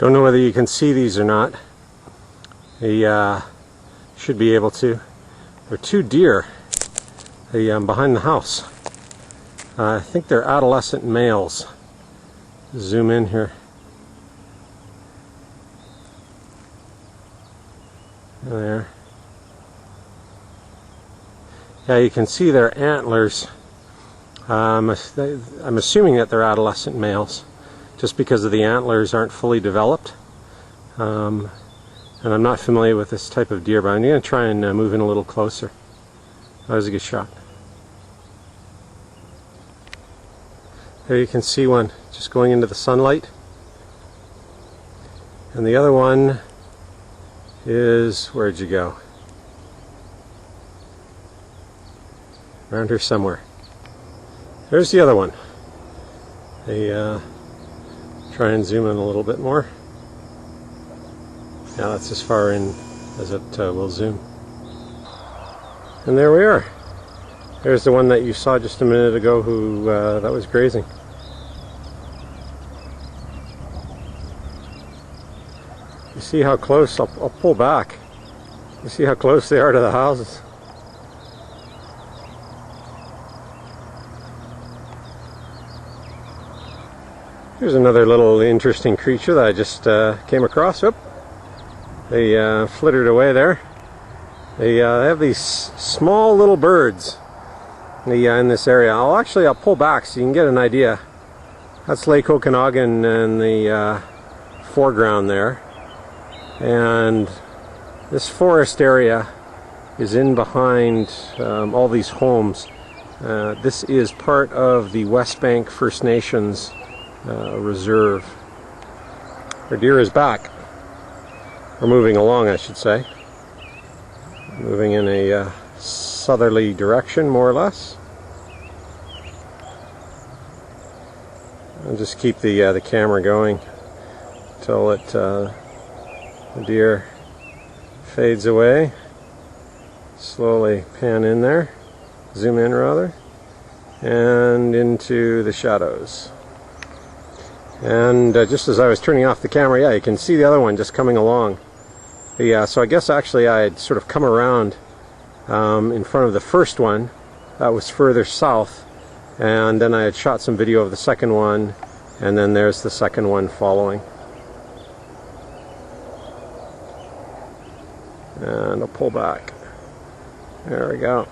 Don't know whether you can see these or not. You should be able to. There are two deer behind the house. I think they're adolescent males. Zoom in here. There. Yeah, you can see their antlers. I'm assuming that they're adolescent males, just because of the antlers aren't fully developed. And I'm not familiar with this type of deer, but I'm going to try and move in a little closer. That was a good shot. There you can see one just going into the sunlight. And the other one is, where'd you go? Around here somewhere. There's the other one. Try and zoom in a little bit more. Yeah, that's as far in as it will zoom. And there we are. There's the one that you saw just a minute ago who that was grazing. You see how close, I'll pull back. You see how close they are to the houses. Here's another little interesting creature that I just came across. Oop. They flittered away there. They have these small little birds in this area. I'll pull back so you can get an idea. That's Lake Okanagan in the foreground there. And this forest area is in behind all these homes. This is part of the Westbank First Nations reserve. Our deer is back. We're moving along, I should say. Moving in a southerly direction, more or less. I'll just keep the camera going until the deer fades away. Slowly pan in there, zoom in rather, and into the shadows. And just as I was turning off the camera, yeah, you can see the other one just coming along. Yeah, so I guess actually I had sort of come around in front of the first one. That was further south, and then I had shot some video of the second one, and then there's the second one following. And I'll pull back. There we go.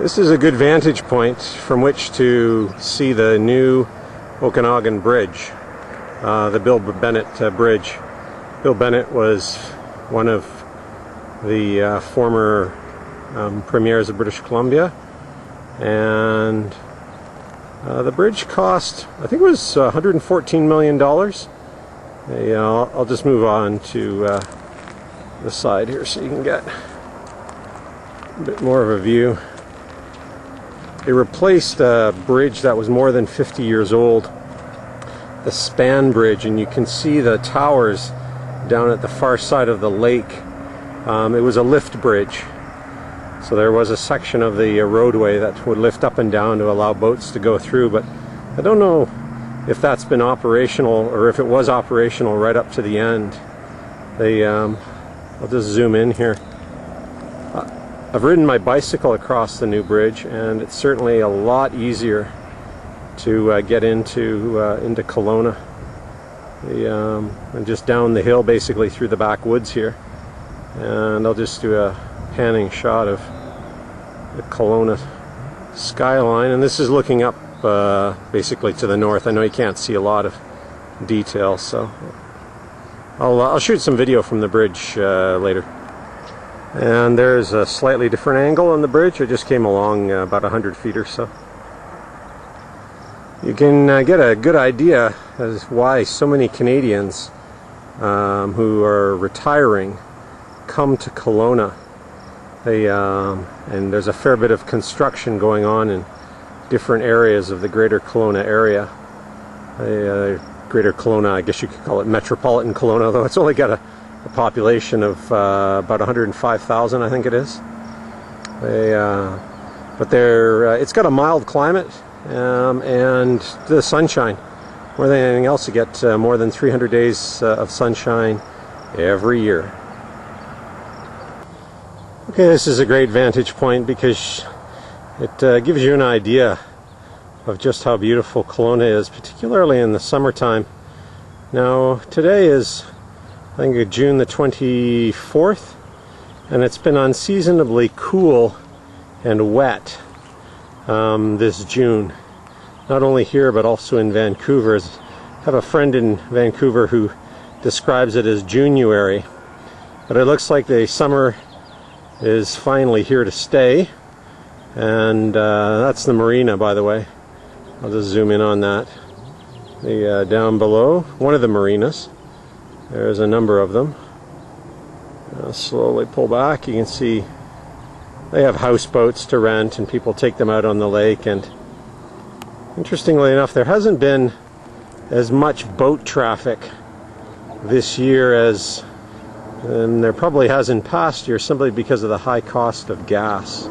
This is a good vantage point from which to see the new Okanagan Bridge, the Bill Bennett Bridge. Bill Bennett was one of the former premiers of British Columbia, and the bridge cost, I think it was $114 million. I'll just move on to the side here so you can get a bit more of a view. They replaced a bridge that was more than 50 years old, the Span Bridge, and you can see the towers down at the far side of the lake. It was a lift bridge, so there was a section of the roadway that would lift up and down to allow boats to go through, but I don't know if that's been operational or if it was operational right up to the end. I'll just zoom in here. I've ridden my bicycle across the new bridge, and it's certainly a lot easier to get into Kelowna. I'm just down the hill, basically through the backwoods here, and I'll just do a panning shot of the Kelowna skyline. And this is looking up basically to the north. I know you can't see a lot of detail, so I'll shoot some video from the bridge later. And there's a slightly different angle on the bridge. I just came along about 100 feet or so. You can get a good idea as why so many Canadians who are retiring come to Kelowna. And there's a fair bit of construction going on in different areas of the greater Kelowna area. Greater Kelowna, I guess you could call it metropolitan Kelowna, though it's only got a population of about 105,000, I think it is. But it's got a mild climate and the sunshine. more than anything else, you get more than 300 days of sunshine every year. Okay, this is a great vantage point because it gives you an idea of just how beautiful Kelowna is, particularly in the summertime. Now, today is, I think, June the 24th, and it's been unseasonably cool and wet this June. Not only here, but also in Vancouver. I have a friend in Vancouver who describes it as January. But it looks like the summer is finally here to stay. And that's the marina, by the way. I'll just zoom in on that. Down below, one of the marinas. There's a number of them. I'll slowly pull back. You can see they have houseboats to rent, and people take them out on the lake. And interestingly enough, there hasn't been as much boat traffic this year as there probably has in past years, simply because of the high cost of gas.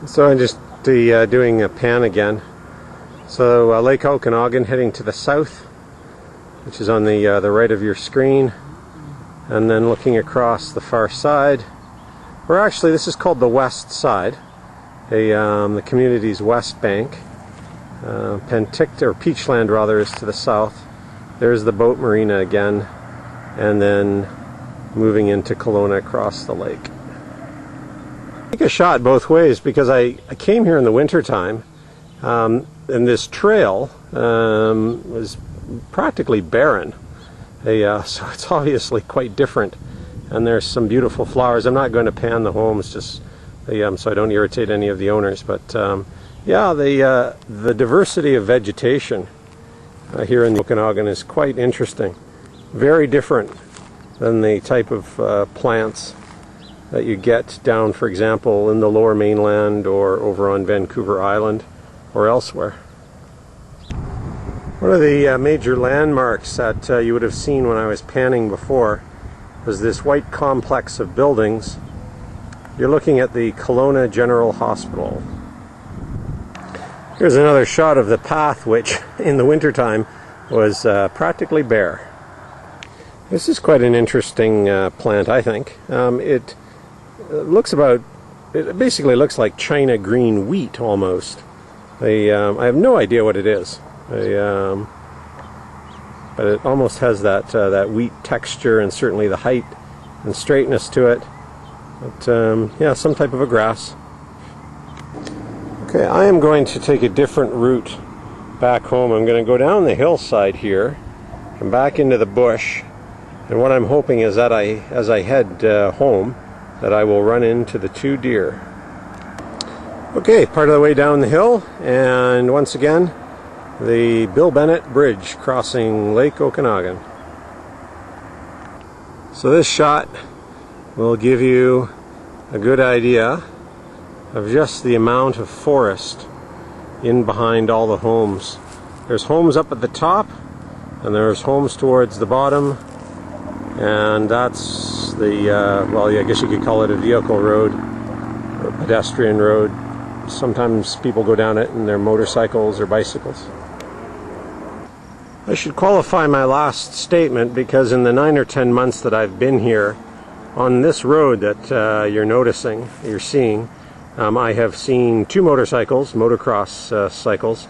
So I'm just doing a pan again. So Lake Okanagan heading to the south, which is on the right of your screen, and then looking across the far side, or actually this is called the west side, the community's Westbank. Penticton, or Peachland rather, is to the south. There's the boat marina again, and then moving into Kelowna across the lake. Take a shot both ways because I came here in the winter time, and this trail was practically barren. So it's obviously quite different, and there's some beautiful flowers. I'm not going to pan the homes just so I don't irritate any of the owners, but yeah, the diversity of vegetation here in Okanagan is quite interesting. Very different than the type of plants that you get down, for example, in the Lower Mainland or over on Vancouver Island or elsewhere. One of the major landmarks that you would have seen when I was panning before was this white complex of buildings. You're looking at the Kelowna General Hospital. Here's another shot of the path, which in the wintertime was practically bare. This is quite an interesting plant, I think. It basically looks like China green wheat almost. I have no idea what it is. But it almost has that wheat texture, and certainly the height and straightness to it. But yeah, some type of a grass. Okay, I am going to take a different route back home. I'm going to go down the hillside here and back into the bush. And what I'm hoping is that as I head home, that I will run into the two deer. Okay, part of the way down the hill, and once again, the Bill Bennett Bridge crossing Lake Okanagan. So this shot will give you a good idea of just the amount of forest in behind all the homes. There's homes up at the top, and there's homes towards the bottom, and that's the, well, I guess you could call it a vehicle road or a pedestrian road. Sometimes people go down it in their motorcycles or bicycles. I should qualify my last statement because in the 9 or 10 months that I've been here, on this road that you're seeing, I have seen 2 motorcycles, motocross cycles,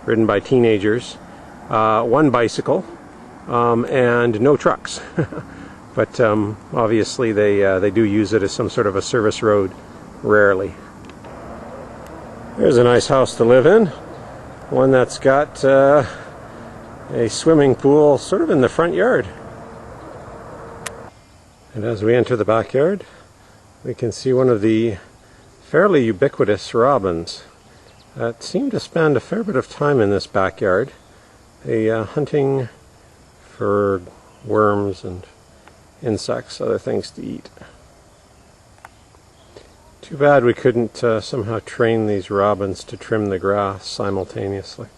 ridden by teenagers, 1 bicycle, and no trucks. But obviously they do use it as some sort of a service road, rarely. There's a nice house to live in, one that's got a swimming pool sort of in the front yard. And as we enter the backyard, we can see one of the fairly ubiquitous robins that seem to spend a fair bit of time in this backyard, hunting for worms and insects, other things to eat. Too bad we couldn't somehow train these robins to trim the grass simultaneously.